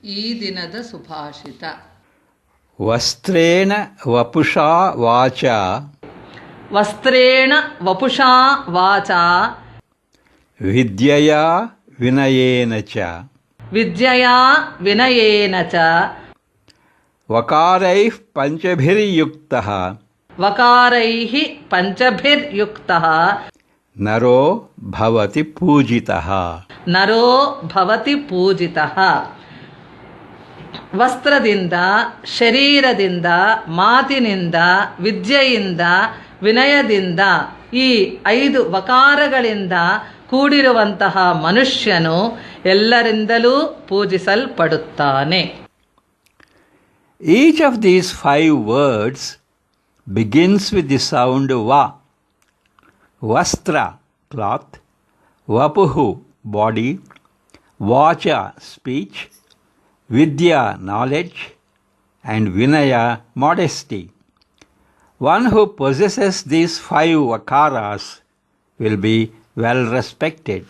ಈ ದಿನದ ಸುಭಾಷಿತ. ವಸ್ತ್ರೇಣ ವಪುಷಾ ವಾಚ ವಸ್ತ್ರೇಣ ವಪುಷಾ ವಾಚ ವಿದ್ಯೆಯಾ ವಿನಯೇನ ಚ ವಿದ್ಯೆಯಾ ವಿನಯೇನ ಚ ವಕಾರೈಃ ಪಂಚಭಿರ್ಯುಕ್ತಃ ವಕಾರೈಃ ಪಂಚಭಿರ್ಯುಕ್ತಃ ನರೋ ಭವತಿ ಪೂಜಿತಃ. ನರೋ ಭವತಿ ಪೂಜಿತಃ. ವಸ್ತ್ರದಿಂದ, ಶರೀರದಿಂದ, ಮಾತಿನಿಂದ, ವಿದ್ಯೆಯಿಂದ, ವಿನಯದಿಂದ, ಈ 5 ವಕಾರಗಳಿಂದ ಕೂಡಿರುವಂತಹ ಮನುಷ್ಯನು ಎಲ್ಲರಿಂದಲೂ ಪೂಜಿಸಲ್ಪಡುತ್ತಾನೆ. Each of these 5 words begins with the sound va. Vastra, cloth; vapuhu, body; vacha, speech; vidya, knowledge; and vinaya, modesty. One who possesses these 5 vakaras will be well respected.